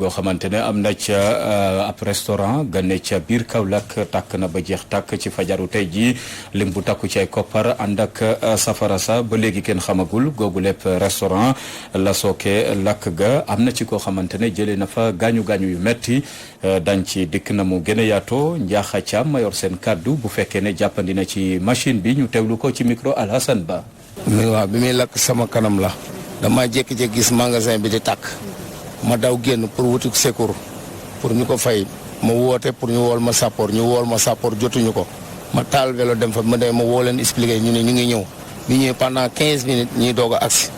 boo xamante ne am na ca ab restaurant gane ca biir Kaolack tàkk na ba jeex tàkk ci fajaru tey jii lim bu takku ci ay koppar ànd ak safara sa ba léegi kenn xamagul googu lépp restaurant la sooke lakk ga am na ci koo xamante ne jëlee na fa gaañu-gaañu yu metti dañ ci dikk na mu gën a yaatoo Njaaxa Caam mayor seen kàddu bu fekkee ne jàppandi na ci machine bi ñu teewlu ko ci micro Alhassane Ba. waaw bi muy lakk sama kanam la dama jékki-jékki gis magasin bi di tàkk ma daw génn pour wuti secours pour ñu ko fay ma woote pour ñu wool ma sappoor jotuñu ko ma taal vélo dem fa ma dem ma woo leen expliqué ñu ne ñu ngi ñëw bi ñëwee pendant 15 minutes ñuy doog a agsi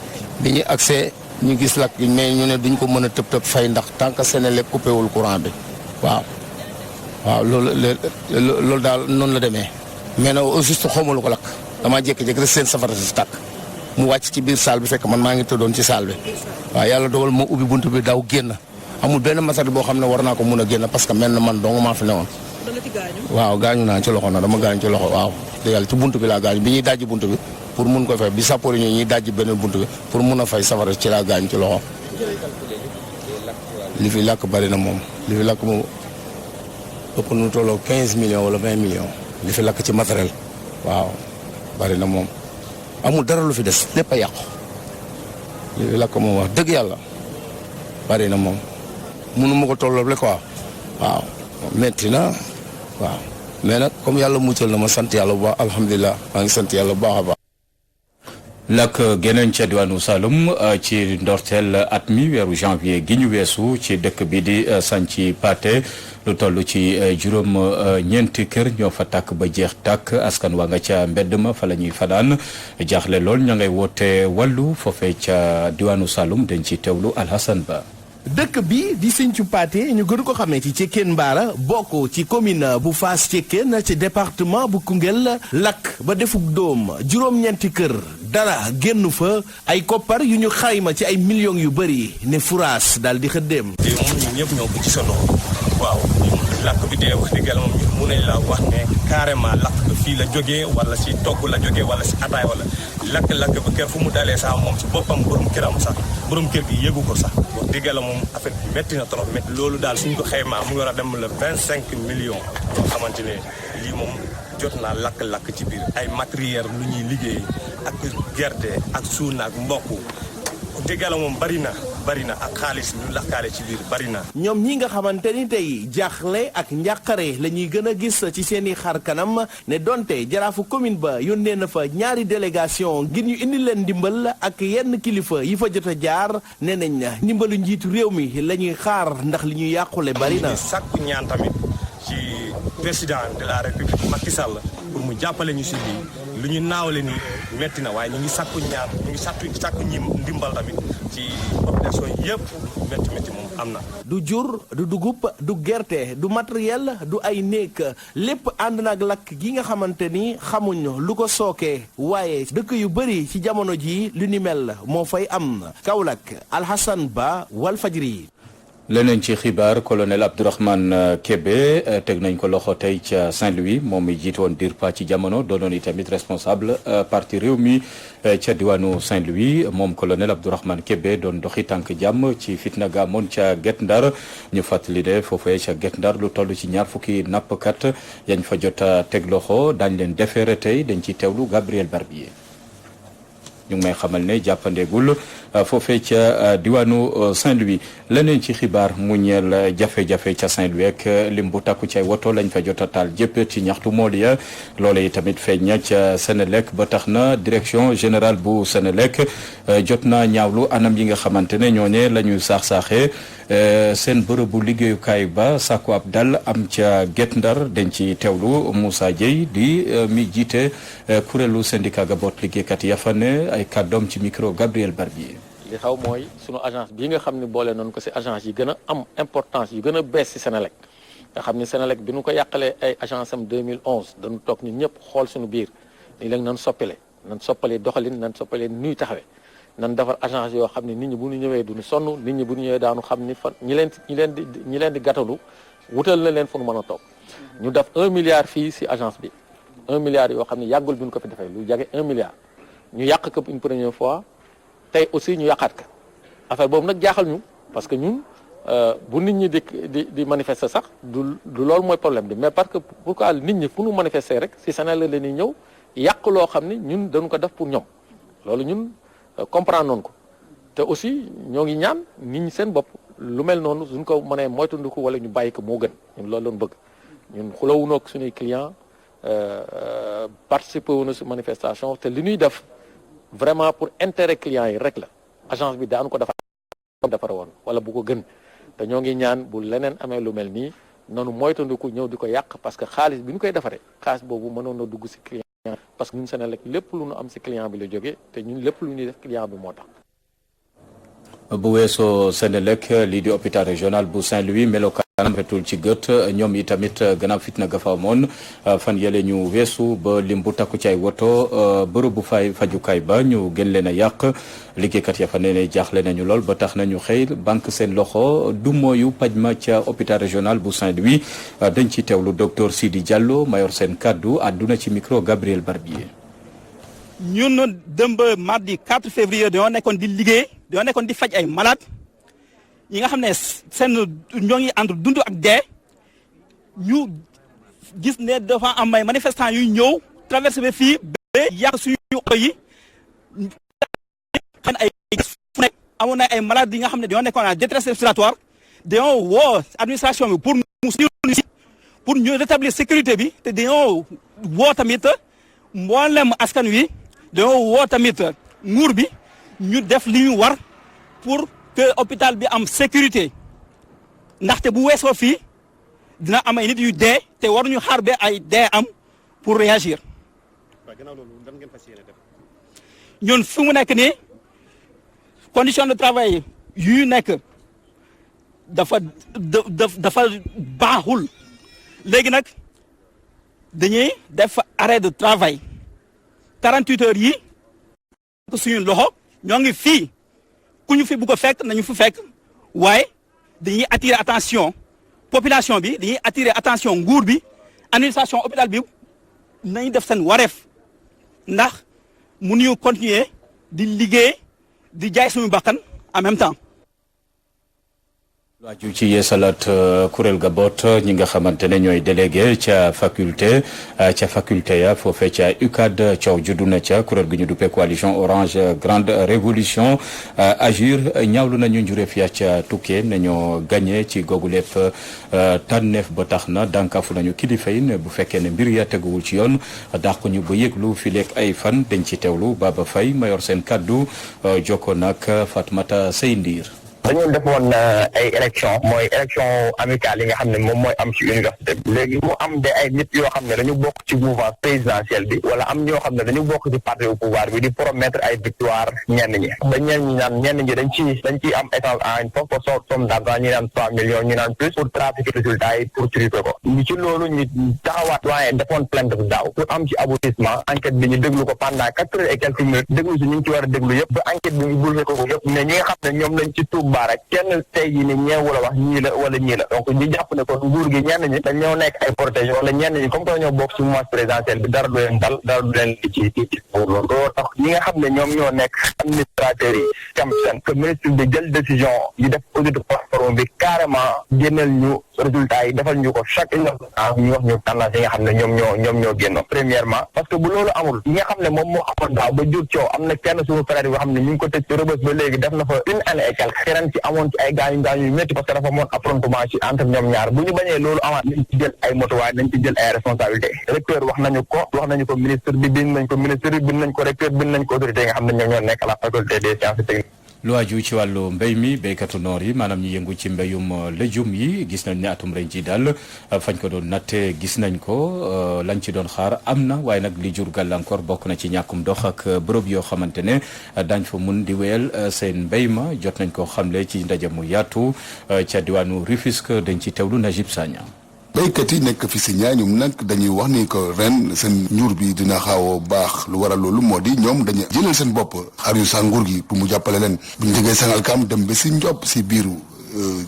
bi ñu agsee ñu gis lakk mais ñu ne duñ ko mën a tëb fay ndax tant que Senelec coupé wul courant bi waaw loolu daal noonu la demee mais nag au juste xawma lu ko lakk damaa jékki-jékki rek seen safara si tàkk mu wàcc ci biir salle bi fekk man maa ngi tëddoon ci salle bi waaw yàlla dogal ma ubbi bunt bi daw génn amul benn matériel boo xam ne war naa ko mun a génn parce que mel na man dong maa fi newoon. waaw gaañu naa ci loxo na dama gaañu ci loxo waaw yàlla ci bunt bi laa gaañu bi ñuy dajji bunt bi pour mun ko fay bi sappoor ñoo ñuy dajji beneen bunt bi pour mun a fay safara ci laa gaañu ci loxo. li fi lakk bari na moom li fi lakk moom ëpp nu tolloo 15 millions wala 20 millions li fi lakk ci matériel waaw bari na moom amul dara lu fi des lépp a yàqu li fi lakk moom wax dëgg yàlla bari na moom mënu ma ko tolloo quoi waaw metti na waaw mais nag comme yàlla muccal na ma sant yàlla bu baax alhamdulilah maa ngi sant yàlla bu baax a baax. lakk geneen ca diwaanu Saloum ci ndorteel at mi weeru janvier gi ñu weesu ci dëkk bi di Santhi Pathé lu toll ci juróom ñeenti kër ñoo fa tàkk ba jeex tàkk askan waa nga ca mbedd ma fa la ñuy fanaan jaaxle lool ña ngay woote wàllu foofee ca diwaanu Saloum dañ ci teewlu Alhassane Ba. dëkk bi di Sinthiou Pathé ñu gën ko xamee ci Cekkeen Mbaara bokk ci commune bu Fass Cekkeen ci département bu Koungheul lakk ba defuk doom juróom-ñeenti kër dara génn fa ay koppar yu ñu xayma ci ay millions yu bëri ne furaas daal di xëddeem. te moom ñun ñëpp ñoo ko ci sa loxo waaw lakk bi dee wax dëgg yàlla moom ñun mun nañ la wax ne carrément lakk bi fii la jógee wala si togg la jógee wala si ataay wala lakk-lakk bi kër fu mu dalee sax moom si boppam borom kër gi yëgu ko sax wax dëgg yàlla moom affaire bi métti na trop métti loolu daal suñ ko xaymaa mu ngi war a dem le 25 millions yoo xamante ne lii moom jot naa lakk-lakk ci biir ay matériel lu ñuy liggéey ak gerte ak suuna ak mboq dëgg yàlla moom bari na ak xaalis lu lakkaale ci biir bari na. ñoom ñi nga xamante ni tey jaaxle ak njàqare la ñuy gën a gis ci seen i xar kanam ne donte jaraafu commune ba yónnee na fa ñaari délégation ngir ñu indi leen ndimbal ak yenn kilifa yi fa jot a jaar nee nañ na ndimbalu njiitu réew mi la ñuy xaar ndax li ñuy yàqule bari na. sàkku ñaan tamit ci président de la république Macky Sall pour mu jàppale ñu si lii lu ñu naawale ni metti na waaye ñu ngi sàkku ñaan ñu ngi sàkku ñi ndimbal tamit ci population yëpp métti moom am na. du jur du dugub du gerte du matériel du ay néeg lépp ànd nag lakk gi nga xamante ni xamuñ lu ko sookee waaye dëkk yu bëri ci jamono ji lu ni mel moo fay am Kaolack Alhassane Ba Walfadjri. leneen ci xibaar colonel Abdourahmane Kébé teg nañ ko loxo tey ca Saint-Louis moom mi jiite woon DIRPA ci jamono doonoon itamit responsable parti Rewmi ca diwaanu Saint-Louis moom colonel Abdourahmane Kébé doon doxi tànk jàmm ci fitna ga amoon ca Guet Ndar ñu fàttali de foofee ca Guet Ndar lu toll ci ñaar fukki nappkat yañ fa jot a teg loxo daañ leen defeere tey dañ ci teewlu Gabriel Barbier. ñu ngi may xamal ne jàppandeegul foofee ca diwaanu Saint-Louis leneen ci xibaar mu ñeel jafe-jafe ca Saint-Louis ak lim bu takku ci ay woto lañ fa jot a taal jëpp ci ñaxtu mool ya loole yi tamit feeñ na ca Senelec ba tax na direction générale bu Senelec jot na ñaawlu anam yi nga xamante ne ñooñe la ñuy saax-saaxee seen bërëbu liggéeyukaay ba sàkku ab dal am ca Guet Ndar dañ ci teewlu Moussa Dieye di mi jiite kuréelu syndicat ga boot liggéeykat ya fa ne ay kàddoom ci micro Gabriel Barbier. li xaw mooy sunu agence bii nga xam ne boole noonu ko ci agence yi gën a am importance yu gën a bees ci Senelec nga xam ne Senelec bi nu ko yàqalee ay agence am 2011 dañu toog ñun ñëpp xool suñu biir ni léegi nan soppale doxalin nan soppale nuy taxawee nan defar agence yoo xam ne nit ñi bu ñu ñëwee duñu sonn nit ñi bu ñu ñëwee daanu xam ni fan ñi leen di gàttalu wutal na leen fu nu mën a toog ñu def 1 milliard fii ci agence bi 1 milliard yoo xam ne yàggul bi ñu ko fi defee lu jage 1 milliard ñu yàq ko une première fois tey aussi ñu yàqaat ko affaire boobu nag jaaxal ñu parce que ñun bu nit ñi di manifester sax du loolu mooy problème bi mais parce que pourquoi nit ñi fu nu manifester rek si Senelec la ñuy ñëw yàq loo xam ni ñun dañu ko def pour ñoom loolu ñun comprendre noonu ko te aussi ñoo ngi ñaan nit ñi seen bopp lu mel noonu suñ ko mënee moytandiku wala ñu bàyyi ko moo gën ñun loolu lañu bëgg ñun xulawuñoo ak suñuy client participer wuñu si manifestation te li ñuy def vraiment pour intérêt clients yi rek la agence bi daanu ko defar woon wala bu ko gën te ñoo ngi ñaan bu leneen amee lu mel nii noonu moytandiku ñëw di ko yàq parce que xaalis bi ñu koy defaree xaalis boobu mënoon na dugg si client parce que ñun Senelec lépp lu ñu am si client bi la jógee te ñun lépp lu ñuy def client bi moo tax. bu weesoo Senelec lii di hôpital régional bu Saint-Louis melokaanam retul ci gët ñoom i tamit gannaaw fitna ga fa amoon fan yële ñu weesu ba lim bu takku ci ay woto bërëbu fajukaay ba ñu gën leen a yàq liggéeykat ya fa nee ne jaaxle nañu lool ba tax nañu xëy banque seen loxo du mooyu paj ma ca hôpital régional bu Saint-Louis dañ ci teewlu docteur Sidi Diallo mayor seen kaddu àdduna ci micro Gabriel Barbier. ñun dëmb mardi 4 février dañoo nekkoon di liggéey dañoo nekkoon di faj ay malade yi nga xam ne seen ñoo ngi entre dund ak dee ñu gis ne dafa am ay manifestants yu ñëw traversé ba fii ba yàq suñu oto yi xen ay fu nekk amoon na ay malades yi nga xam ne dañoo nekkoon en détresse respiratoire dañoo woo administration bi pour ñu rétablir sécurité bi te dañoo woo tamit mboolem askan wi dañoo woo tamit nguur bi ñu def li ñu war pour que hôpital bi am sécurité ndaxte bu weesoo fii dina am ay nit yu dee te waruñu xaar ba ay dee am pour réagir. ñun fu mu nekk nii condition de travail yu nekk dafa baaxul léegi nag dañuy def arrêt de travail 48 heures yi suñu loxo ñoo ngi fii ku ñu fi bugg a fekk nañu fu fekk waaye dañuy attirer attention population bi dañuy attirer attention nguur bi administration hôpital bi nañu def seen wareef ndax mënuñu continuer di liggéey di jaay suñu bakkan en même temps. lu aju ci yeesalaat kuréel ga boot ñi nga xamante ne ñooy délégué ca faculté ya foofee ca UCAD coow juddu na ca kuréel gi ñu duppee coalition orange grande révolution agir ñaawlu nañu njureef ya ca tukkee nañoo gagné ci googu lépp tànneef ba tax na dànkaafu nañu kilifa yi ne bu fekkee ne mbir ya teguwul ci yoon dàq ñu ba yëglu fi leeg ay fan dañ ci teewlu Baba Faye mayor seen kaddu jokkoo nag Fatmata Sey Ndiir. dañoo defoon ay élection mooy élection amicale yi nga xam ne moom mooy am ci université bi léegi mu am de ay nit yoo xam ne dañu bokk ci mouvance présidentielle bi wala am ñoo xam ne dañu bokk ci parti au pouvoir bi di promettre ay victoire ñenn ñi ba ñenn ñi dañ ciy am échange en une forte somme d'argent ñu naan 3 millions ñu naan plus pour trafiquer résultats yi pour truquer ko ñu ci loolu ñu taxawaat waaye defoon plainte bu daaw pour am ci aboutissement enquête bi ñu déglu ko pendant 4 heures et quelques minutes déglu si ñu ngi ci war a déglu yëpp ba enquête bi ñu bulfe ko yëpp mais ñi nga xam ne ñoom lañ ci tuub baara kenn tey jii ni ñee wala wax ñii la wala ñii la donc ñu jàpp ne kon nguur gi ñenn ñi dañ ñoo nekk ay protégé wala ñenn ñi comme que ñoo bokk ci mouvance présidentielle bi dara du leen dal dara du leen li ci loolu tax ñi nga xam ne ñoom ñoo nekk administrateurs yi kam seen que ministre bi jël décision yi def audit plateforme bi carrément génneel ñu résultats yi defal ñu ko chaque ñu wax ñu tendance yi nga xam ne ñoom ñoo génnoon premièrement parce que bu loolu amul yi nga xam ne moom moo amoon daaw ba jur coow am na kenn suñu frère yoo xam ne ñu ngi ko tëj ci Rebeuss ba léegi def na fa une année et quelque xeran ci amoon ci ay gaañu yu métti parce que dafa amoon affrontement ci entre ñoom ñaar bu ñu bañee loolu amaat nañ ci jël ay motuwaay nañ ci jël ay responsabilité recteur wax nañu ko ministre bi bind nañ ko ministre bi bind nañ ko recteur bind nañ ko autorité yi nga xam ne ñoom ñoo nekk à la faculté des sciences techniques. lu aju ci wàllu mbéy mi béykatu noor yi maanaam ñi yëngu ci mbéyum lëjum yi gis nañ ne atum ren ji daal fañ ko doon natte gis nañ ko lañ ci doon xaar am na waaye nag li jur gàllankoor bokk na ci ñàkkum dox ak bërëb yoo xamante ne dañ fa mun di wéyal seen mbéy ma jot nañ ko xamle ci ndaje mu yaatu ca diwaanu Rufisque dañ ci teewlu Najib Sagna. béykat yi nekk fi si ñaa ñoom nag dañuy wax ni ko ren seen njur bi dina xaw a baax lu waral loolu moo di ñoom dañuy jëlal seen bopp xaar yu sa nguur gi pour mu jàppale leen bu ñu jógee Sangalkam dem ba si Ndiop si biiru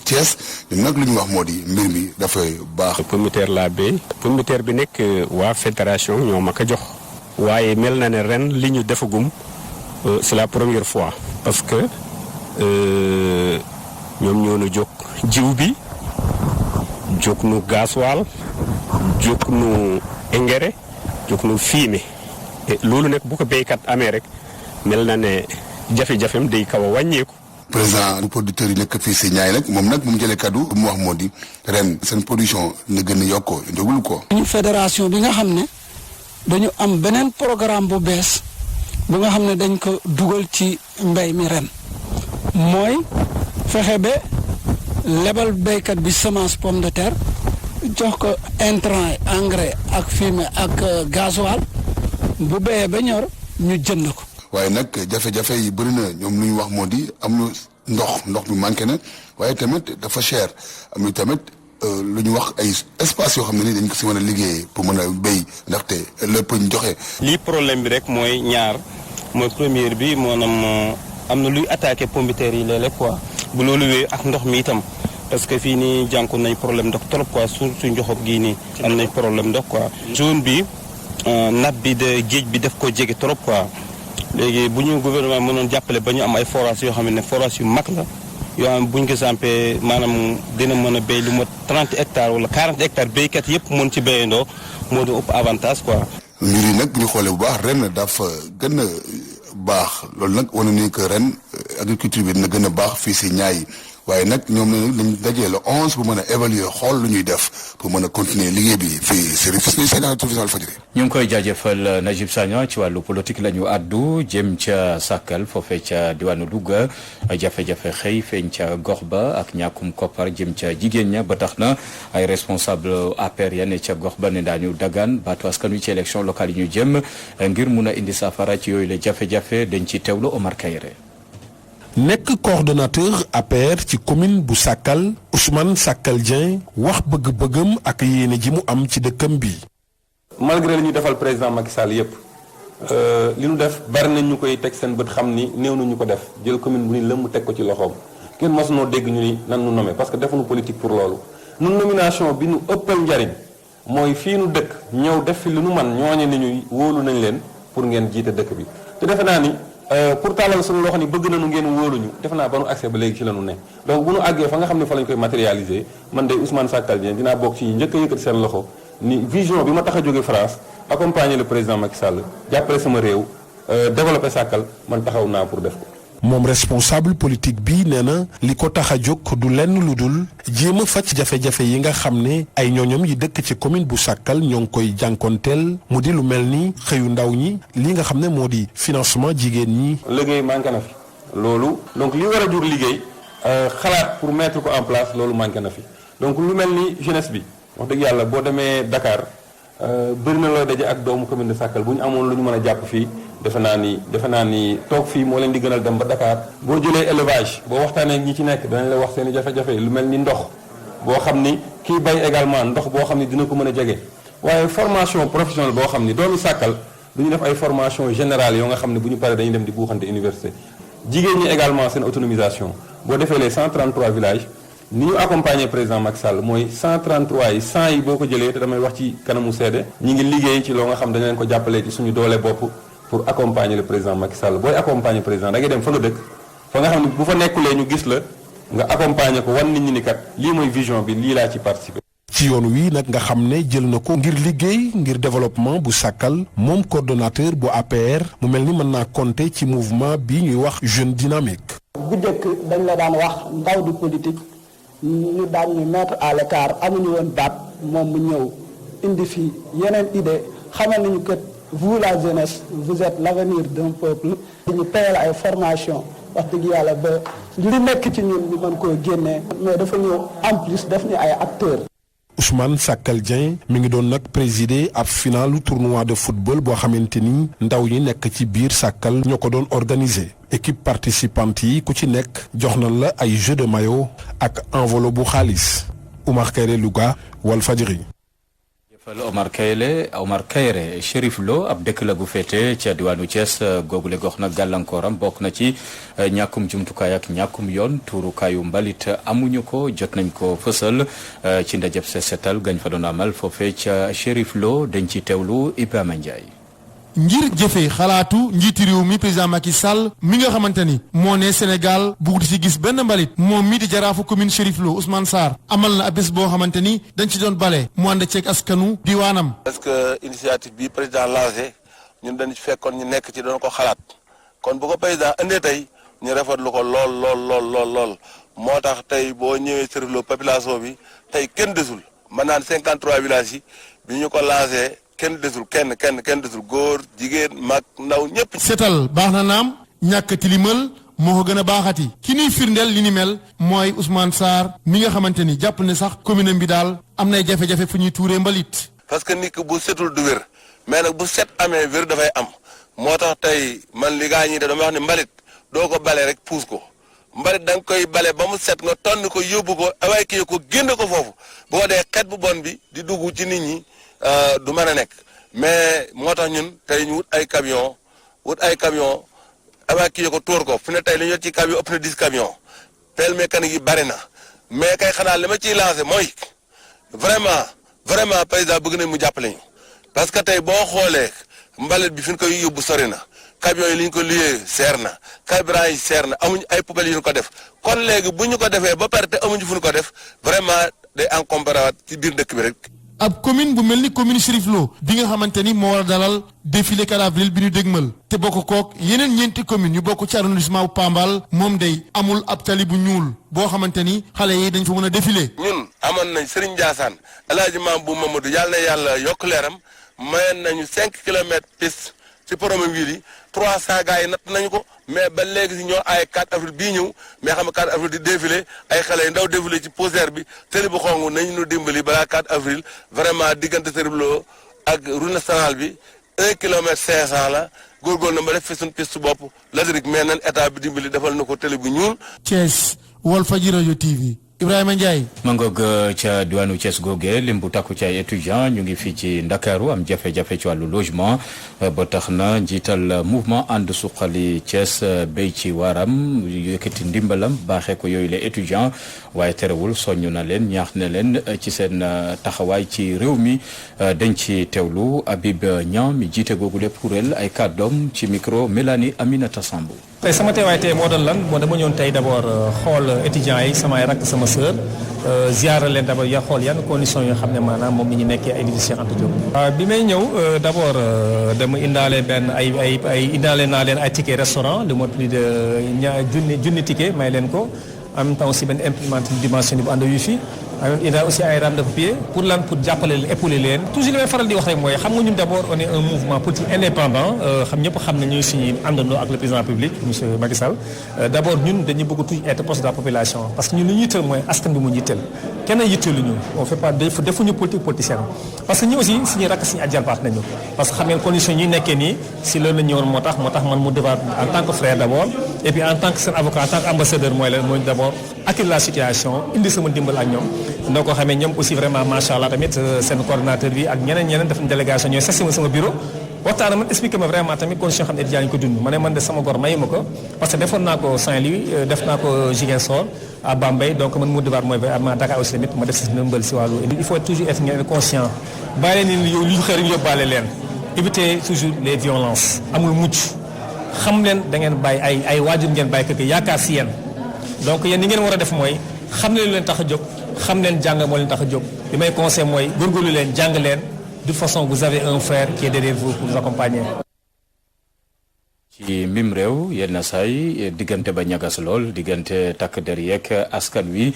Thiès ñoom nag lu ñu wax moo di mbir mi dafay baax. pomme de terre laa béy pomme de terre bi nekk waa fédération ñoo ma ko jox waaye mel na ne ren li ñu defagum c'est la première fois parce que ñoom ñoo nu jóg jiw bi jóg nu gasoil jóg nu engrais jóg nu fumier loolu nag bu ko béykat amee rek mel na ne jafe-jafem day kaw a wàññeeku. président du producteur yi nekk fii si ñaay nag moom mu jëlee kaddu mu wax moo di ren seen production na gën a yokkoo ndéglu ko. ñu fédération bi nga xam ne dañu am beneen programme bu bees bu nga xam ne dañ ko dugal ci mbéy mi ren mooy fexe ba lebal béykat bi semence pomme de terre jox ko intrant engrais ak fumier ak gasoil bu béyee ba ñor ñu jënd ko. waaye nag jafe-jafe yi bëri na ñoom lu ñu wax moo di am na ndox bi manqué na waaye tamit dafa cher am na tamit lu ñu wax ay espace yoo xam ne ni dañ ko si mën a liggéeyee pour mën a béy ndaxte lépp ñu joxe. lii problème bi rek mooy ñaar mooy première bi maanaam am na luy attaqué pomme de terre yi léeg-léeg quoi bu loolu wee ak ndox mi itam parce que fii nii jànku nañ problème ndox trop quoi surtout njoxob gii nii am nañ problème ndox quoi. zone bi nappe bi de géej bi daf ko jege trop quoi. léegi bu ñu gouvernement mënoon jàppale ba ñu am ay forage yoo xam ne forage yu mag la yoo xam ne bu ñu ko sampee maanaam dina mën a béy lu mot 30 hectares wala 40 hectares béykat yëpp mën ci béyandoo moo di ëpp avantage quoi. mbir yi nag bu ñu xoolee bu baax ren dafa gën a baax loolu nag wane ni que ren agriculture bi dina gën a baax fii si ñaay waaye nag ñoom dañu dajee le 11 bu mën a évaluer xool lu ñuy def pour mën a continuer liggéey bi fii service national télévision Walfadjri. ñu ngi koy jaajëfal Najib Sagna ci wàllu politique la ñu àddu jëm ca Sakal foofee ca diwaanu Louga jafe-jafe xëy feeñ ca gox ba ak ñàkkum koppar jëm ca jigéen ña ba tax na ay responsable APR ya ne ca gox ba ne daañu dagaan baatu askan wi ci élection locale yi ñu jëm ngir mun a indi saafara ci yooyu la jafe-jafe dañ ci teewlu Omar Kayre. nekk coordonnateur APR ci commune bu Sakal Ousmane Sakal Dieng wax bëgg-bëggam ak yéene ji mu am ci dëkkam bi. malgré li ñu defal président Macky Sall yëpp li ñu def bari nañ ñu koy teg seen bët xam ni néew na ñu ko def jël commune bu ni lëm mu teg ko ci loxoom kenn mosunoo dégg ñu ni nan nu nommé parce que defuñu politique pour loolu. nun nomination bi nu ëppal njariñ mooy fii nu dëkk ñëw def fi lu nu man ñooñe ni ñuy wóolu nañ leen pour ngeen jiite dëkk bi te defe naa ni. pour tàllal suñu loxo ni bëgg nañu ngeen wóoluñu defe naa ba nu accès ba léegi ci la ñu ne donc bu nu àggee fa nga xam ne fa lañ koy matérialiser man de Ousmane Sakal Dieng dinaa bokk ci njëkk a yëkkati seen loxo ni vision bi ma tax a jóge France accompagner le président Macky Sall jàppale sama réew développer Sakal man taxaw naa pour def ko. moom responsable politique bi nee na li ko tax a jóg du lenn lu dul jéem a faj jafe-jafe yi nga xam ne ay ñooñam yi dëkk ci commune bu Sakal ñoo ngi koy jànkonteel mu di lu mel ni xëyu ndaw ñi li nga xam ne moo di financement jigéen ñi. liggéey manqué na fi loolu donc li war a jur liggéey xalaat pour mettre ko en place loolu manqué na fi donc lu mel ni jeunesse bi wax dëgg yàlla boo demee Dakar bëri na loo daje ak doomu commune de Sakal bu ñu amoon lu ñu mën a jàpp fii. defe naa ni toog fii moo leen di gënal dem ba Dakar boo jëlee élevage boo waxtaanee ñi ci nekk danañ la wax seen i jafe-jafe lu mel ni ndox boo xam ni kii bay également ndox boo xam ni dina ko mën a jege waaye formation professionnelle boo xam ni doomu Sakal du ñu def ay formation générale yoo nga xam ne bu ñu paree dañuy dem di buuxante université jigéen ñi également seen autonomisation boo defee les 133 villages ni ñu accompagner président Macky Sall mooy 133 yi 100 yi boo ko jëlee te damay wax ci kanamu seede ñi ngi liggéey ci loo nga xam dañ leen ko jàppalee ci suñu doole bopp pour accompagner le président Macky Sall booy accompagner président da ngay dem fa nga dëkk fa nga xam ne bu fa nekkulee ñu gis la nga accompagner ko wan nit ñi ni kat lii mooy vision bi lii laa ci participer. ci yoon wi nag nga xam ne jël na ko ngir liggéey ngir développement bu Sakal moom coordonnateur bu APR mu mel ni mën naa compter ci mouvement bi ñuy wax jeune dynamique. bu njëkk dañ la daan wax ndaw du politique ñu daan ñu mettre à l'écart amuñu woon baat moom mu ñëw indi fi yeneen idée xamal nañu que vous la jeunesse vous êtes l'avenir d'un peuple. dañu teyal ay formation wax dëgg yàlla ba li nekk ci ñun ñu mën koo génnee. mais dafa ñëw en plus def ñu ay acteurs. Ousmane Sakal Dieng mi ngi doon nag présider ab finalu tournoi de football boo xamante ni ndaw ñi nekk ci biir Sakal ñoo ko doon organiser. équipe participante yi ku ci nekk jox nañ la ay jeu de maillot ak enveloppe bu xaalis. Oumar Kayre Louga Walfadjri. Omar Kayre Chérif Lo ab dëkk la gu féete ca diwaanu Thiès googule gox nag gàllankooram bokk na ci ñàkkum jumtukaay ak ñàkkum yoon tuurukaayu mbalit amuñu ko jot nañ ko fësal ci ndajeb set setal gañ fa doon amal foofee ca Chérif Lo dañ ci teewlu Ibrahima Ndiaye. ngir jëfee xalaatu njiiti réew mi président Macky Sall mi nga xamante ni moo ne Sénégal bugg di ci gis benn mbalit moom mi di jaraafu commune Chérif Lo Ousmane Sarr amal na bés boo xamante ni dañ ci doon bale mu ànd ceeg askanu diwaanam. parce que initiative bi président lancé ñun dañu fekkoon ñu nekk ci doon ko xalaat kon bu ko président indee tey ñu rafetlu ko lool moo tax tey boo ñëwee Chérif Lo population bi tey kenn desul mën naan 53 villages yi bi ñu ko lancé kenn desul kenn desul góor jigéen mag ndaw ñëpp. seetal baax na naam ñàkk tilimal moo ko gën a baaxati ki ñuy firndeel li ni mel mooy Ousmane Sarr mi nga xamante ni jàpp ne sax commune bi daal am nay jafe-jafe fu ñuy tuuree mbalit. parce que nit ki bu setul du wér mais nag bu set amee wér dafay am moo tax tey man li gaa ñi de dama wax ni mbalit doo ko bale rek puus ko mbalit da nga koy bale ba mu set nga tonni ko yóbbu ko évacuer ko génn ko foofu bu ko dee xet bu bon bi di dugg ci nit ñi du mën a nekk mais moo tax ñun tey ñu wut ay camion évacuer ko tóor ko fi ne tey li ñu yor ci camion ëpp na 10 camion pelle mécanique yi bari na mais kay xanaa li ma ciy lancé mooy vraiment président bëgg nañ mu jàppale ñu parce que tey boo xoolee mbalit bi fi ñu koy yóbbu sori na camion yi li ñu ko liyee seer na carburant yi seer na amuñu ay poubelles yu ñu ko def kon léegi bu ñu ko defee ba pare te amuñu fu ñu ko def vraiment day encombré ci biir dëkk bi rek. ab commune bu mel ni commune Chérif Lo bi nga xamante ni moo war a dalal défilé 4 avril bi ñu dégmal te bokk kook yeneen ñeenti commune yu bokk ci arrondissement bu Pambal moom day amul ab tali bu ñuul boo xamante ni xale yi dañ fa mën a défilé. ñun amoon nañ Serigne Ndiassane El Hadj Mamou Mamadou yàlla na yàlla yokk leeram mayoon nañu 5 kilomètres piste ci Promoville yi 300 gars yi natt nañu ko mais ba léegi si ñoo ay 4 avril bii ñëw mais xam nga 4 avril di défilé ay xale yu ndaw défilé ci poussière bi tëli bu xong nañu ñu dimbali balaa 4 avril vraiment diggante Chérif Lo ak route nationale bi 1 kilomètre 500 la góorgóorlu na ba def fi suñu piste bopp ladrik mais nan état bi dimbali defal na ko tëli bu ñuul. Thiès Walfadjri Radio TV. Ibrahima Ndiaye. mangoog ca diwaanu Thiès googe lim bu takku ci ay étudiants ñu ngi fii ci Ndakaaru am jafe-jafe ci wàllu logement ba tax na njiital mouvement ànd suqali Thiès béy ci waaram yëkkati ndimbalam baaxee ko yooyu les étudiants waaye terewul soññu na leen ñaax na leen ci seen taxawaay ci réew mi dañ ci teewlu Habib Niang mi jiite googu lépp kuréel ay kàddoom ci micro Mélanie Aminata Sambou. tey sama teewaay tey moo doon lan moo dama ñëwoon tey d'abord xool étudiants yi samay rakk sama sœur ziara leen d'abord ya xool yan conditions yoo xam ne maanaam moom ni ñu nekkee ay Cheikh Anta Diop. bi may ñëw d'abord dama indaale benn indaale naa leen ay ticket restaurant lu mot plus de junni ticket may leen ko en même temps aussi benn imprimante dimension bu ànd wifi indaale aussi ay rames de papier pour lan pour jàppale leen épauler leen toujours li may faral di wax rek mooy xam nga ñun d'abord on est un mouvement politique indépendant xam ñëpp xam nañu suñu àndandoo ak le président de la République monsieur Macky Sall d'abord ñun dañu bëgg toujours être proche de la population parce que ñun li ñu yitteel mooy askan bi mu yitteel kenn yitteeluñu on fait pas defuñu politique politicienne parce que ñi aussi suñuy rakk suñu adjarbaat nañu parce que xam ngeen conditions ñuy nekkee nii si loolu la ñëwoon moo tax man mu devoir en tant que frère d'abord et puis en tant que seen avocat en tant que ambassadeur mooy d'abord accueillir la situation indi sama dimbal ak ñoom ndoo ko xamee ñoom aussi vraiment macha allah tamit seen coordonnateur bi ak ñeneen def délégation ñooy sasi ma sama bureau waxtaan man expliqué ma vraiment tamit condition xam ne étudiants yi ko dund ma ne man de sama gor mayu ma ko parce que defoon naa ko Saint-Louis def naa ko Ziguinchor à Bambey donc man mu devoir mooy ma Dakar aussi tamit ma def si nëmbal si wàllu il faut toujours être ngeen conscient bàyyi leen ni lu xëy rek yóbbaale leen éviter toujours les violences amul mucc xam leen da ngeen bàyyi ay waajur ngeen bàyyi kër yaakaar si yéen donc yéen ni ngeen war a def mooy xam leen lu leen tax a jóg xam leen jàng moo leen tax a jóg li may conseil mooy góorgóorlu leen jàng leen de toute façon vous avez un frère qui est derrière vous pour vous accompagner. ci mim réew yenn saay diggante ba ñagas lool diggante takk der yeeg askan wi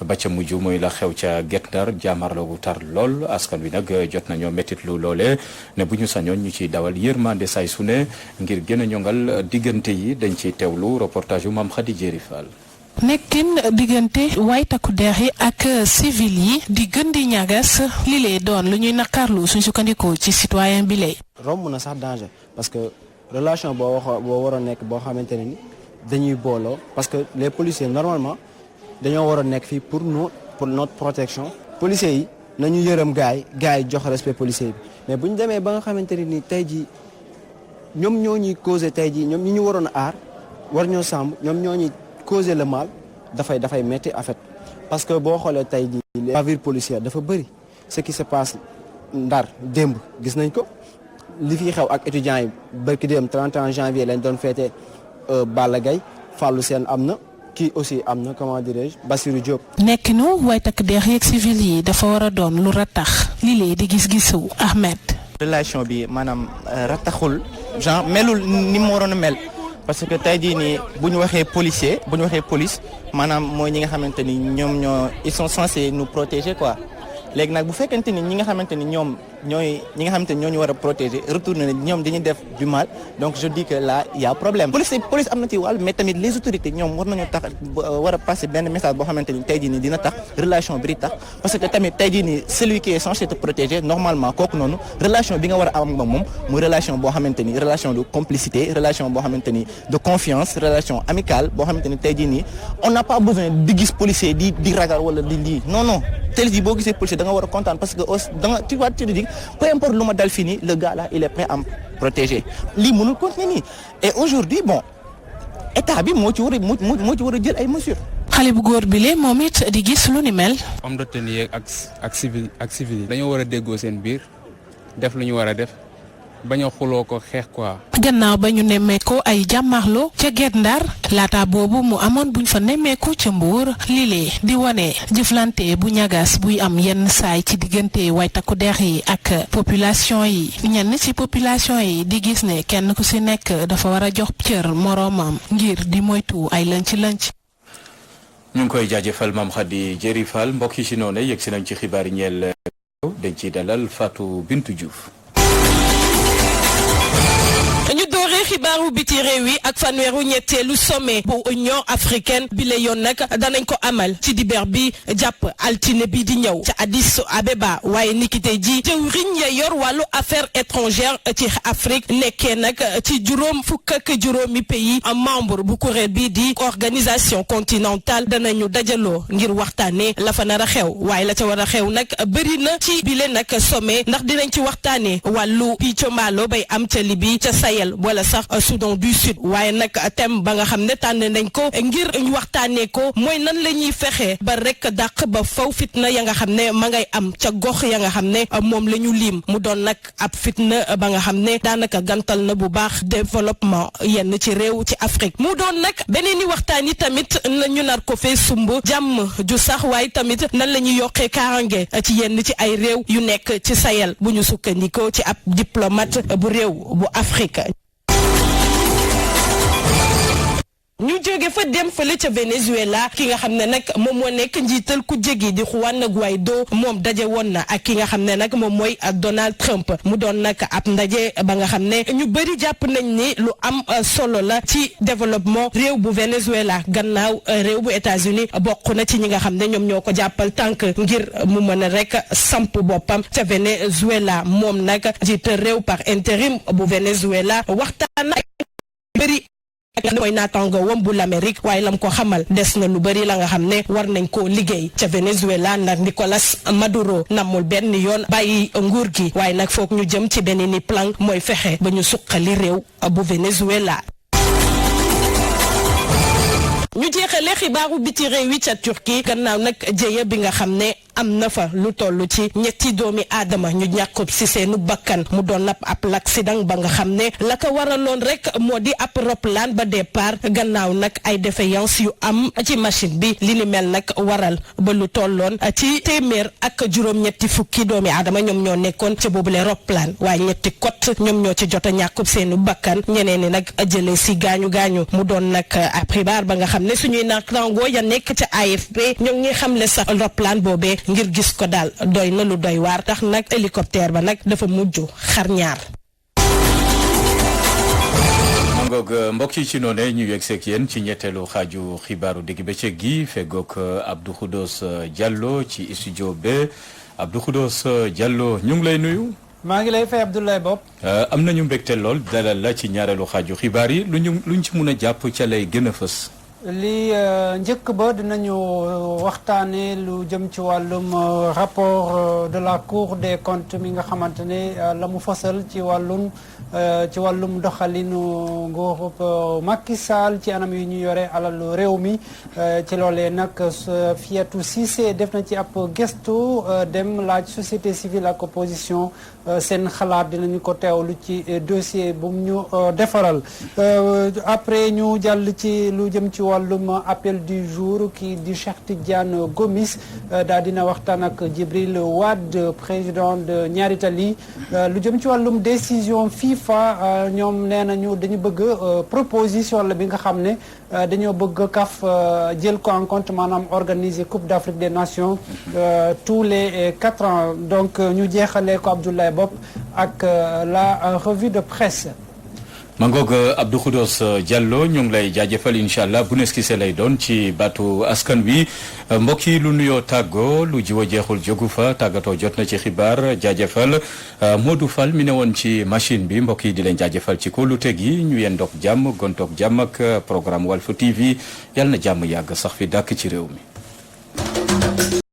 ba ca mujj mooy la xew ca Guet Ndar jaamarloo gu tar lool askan wi nag jot nañoo méttit lu loole ne bu ñu sañoon ñu ciy dawal yërmande saay su ne ngir gën a ñongal diggante yi dañ ciy teewlu reportage yu Mame Khady Diéry Fall. nekkin diggante waay takku der yi ak civil yi di gën di ñagas li lee doon lu ñuy naqarlu suñ sukkandikoo ci citoyen bi lay romb na sax danger parce que relation boo waroon nekk boo xamante ne ni dañuy booloo parce que les policiers normalement dañoo war a nekk fii pour notre protection policiers yi nañu yërëm gars yi jox respect policier bi mais bu ñu demee ba nga xamante ne ni tey jii ñoom ñoo ñuy causé tey jii ñoom ñi ñu waroon a aar war ñoo sàmm ñoom ñoo ñuy causer le mal dafay metti en fait parce que boo xoolee tey jii les bavures policières dafa bëri ce qui se passe Ndar démb gis nañ ko li fi xew ak étudiants yi barki dem 31 janvier lañ doon féete Balla Gaye Fallou Sène am na kii aussi am na comment dirais-je Bassirou Diop. nekkinu way takk deex yeeg civil yi dafa war a doon lu ratax li lee di gis-gisu Ahmed. relation bi maanaam rataxul genre melul ni mu waroon a mel parce que tey jii nii bu ñu waxee policier bu ñu waxee police maanaam mooy ñi nga xamante ni ñoom ils sont censés nous protéger quoi léegi nag bu fekkente ni ñi nga xamante ni ñoom ñooy ñi nga xamante ni ñoo ñu war a protéger retourné na ñoom dañuy def du mal donc je dis que là il y a problème police am na ci wàll mais tamit les autorités ñoom war nañoo tax war a passer benn message boo xamante ni tey jii nii dina tax relation bi di tax parce que tamit tey jii nii celui qui est censé te protéger normalement kooku noonu relation bi nga war a am ak moom muy relation boo xamante ni relation de complicité relation boo xamante ni de confiance relation amicale boo xamante ni tey jii nii on n'a pas besoin di gis policier di ragal wala di lii non tey jii boo gisee policier da nga war a kontaan parce que da nga tu vois tu te dis peu importe lu ma dal fii nii le gars là il est prêt à me protéger lii mënul continuer nii et aujourd'hui bon état bi moo ci war a jël ay mesures. xale bu góor bi le moom it di gis lu ni mel. homme de tenue yeeg ak civil yi dañoo war a déggoo seen biir def lu ñu war a def bañ a xuloo ko xeex quoi. gannaaw ba ñu nemmeekoo ay jàmmaarloo ca Guet Ndar laata boobu mu amoon buñ fa nemmeeku ca Mbuur lile di wane jëflante bu ñagas buy am yenn saay ci diggante way takku dex yi ak population yi ñenn ci population yi di gis ne kenn ku ci nekk dafa war a jox cër moroomam ngir di moytu ay lënc-lënc. ñu ngi koy jaajëfal Mame Khady Diéry Fall mbokk yi si noonu yegg si nañ ci xibaar yi ñeel dañ ciy dalal Fatou Bintou Diouf. ñu dooree xibaaru biti réew yi ak fanweeru ñetteelu sommet bu Union africaine bi la yoon nag danañ ko amal ci dibeer bi jàpp altine bi di ñëw ca Addis Abeba waaye niki tey ji jëwriñ ya yor wàllu affaires étrangères ci Afrique nekkee nag ci juróom fukk ak juróomi pays membre bu kuréel bi di organisation continentale danañu dajaloo ngir waxtaanee la fa nar a xew waaye la ca war a xew nag bëri na ci bile nag sommet ndax dinañ ci waxtaanee wàllu piccomaalo bay am ca Libye ca Sahel wala sax Soudan du Sud waaye nag thème ba nga xam ne tànn nañ ko ngir ñu waxtaanee ko mooy nan la ñuy fexe ba rek dàq ba faw fitna ya nga xam ne ma ngay am ca gox ya nga xam ne moom la ñu lim mu doon nag ab fitna ba nga xam ne daanaka gantal na bu baax développement yenn ci réew ci Afrique mu doon nag beneen i waxtaan yi tamit na ñu nar ko fee sumb jàmm ju sax waaye tamit nan la ñuy yokkee kaarange ci yenn ci ay réew yu nekk ci Sahel bu ñu sukkandikoo ci ab diplomate bu réew bu Afrique. ñu jóge fa dem fële ca Venezuela ki nga xam ne nag moom moo nekk njiital ku jégi di Juan Guaido moom daje woon na ak ki nga xam ne nag moom mooy Donald Trump mu doon nag ab ndaje ba nga xam ne ñu bëri jàpp nañ ni lu am solo la ci développement réew bu Venezuela gannaaw réew bu États-Unis bokk na ci ñi nga xam ne ñoom ñoo ko jàppal tànk ngir mu mën a rek samp boppam ca Venezuela moom nag njiital réew par intérim bu Venezuela waxtaan ak bëri mooy naataango wam bu l'Amérique waaye lam ko xamal des na lu bari la nga xam ne war nañ koo liggéey ca Venezuela ndax Nicolas Maduro namul benn yoon bàyyi nguur gi waaye nag foog ñu jëm ci benn ni plan mooy fexe ba ñu suqali réew bu Venezuela. ñu jeexale xibaaru biti réew yi ca Turquie gannaaw nag jëye bi nga xam ne am na fa lu toll ci ñetti doomi aadama ñu ñàkkub ci seenu bakkan mu doon ab l'accident ba nga xam ne la ko waraloon rek moo di ab roplaan ba départ gannaaw nag ay défaillance yu am ci machine bi li ni mel nag waral ba lu tolloon ci téeméer ak juróom-ñetti fukki doomi aadama ñoom ñoo nekkoon ca boobule roplaan waaye ñetti kot ñoom ñoo ci jot a ñàkkub seenu bakkan ñeneen ni nag jëlee si gaañu gaañu mu doon nag ab xibaar ba nga xam ne suñuy naataangoo ya nekk ca AFP ñoo ngi xamle sax roplaan boobee ngir gis ko daal doy na lu doy waar tax nag hélicoptère ba nag dafa mujj xar ñaar. ngoog mbokk yi ci noonu ñu yegg seeg yéen ci ñetteelu xaaju xibaaru digg bëccëg gi feggoog Abdou Khoudoss Diallo ci studio B Abdou Khoudoss Diallo ñu ngi lay nuyu. maa ngi lay fay Abdoulaye Bob. am nañu mbégte lool dalal la ci ñaareelu xaaju xibaar yi luñ ci mun a jàpp ca lay gën a fës. li njëkk ba dinañu waxtaane lu jëm ci wàllum rapport de la Cour des comptes mi nga xamante ne la mu fësal ci wàllum doxalinu nguurub Macky Sall ci anam yi ñu yore alalu réew mi ci loolee nag Fiatou Cissé def na ci ab gestu dem laaj société civile ak opposition seen xalaat dinañu ko teewlu ci dossier bu mu ñu defaral après ñu jàll ci lu jëm ci wàllum appel du jour kii di Cheikh Tidiane Gomis daal dina waxtaan ak Djibril Wade président de Ñaari Tali lu jëm ci wàllum décision FIFA ñoom nee nañu dañu bëgg proposition la bi nga xam ne dañoo bëgg CAF jël ko en compte maanaam organiser Coupe d'Afrique des Nations tous les 4 ans donc ñu jeexalee ko Abdoulaye Bopp ak la revue de presse. Mangoog Abdou Khoudoss Diallo ñu ngi lay jaajëfal incha allah bu neskise lay doon ci baatu askan wi mbokk yi lu nuyoo tàggoo lu jiw a jeexul jógu fa tàggatoo jot na ci xibaar jaajëfal Modou Fall mi ne woon ci machine bi mbokk yi di leen jaajëfal ci kóolute gi ñu yendoog jàmm gontoog jàmm ak programme Walf TV yàlla na jàmm yàgg sax fi dàkk ci réew mi.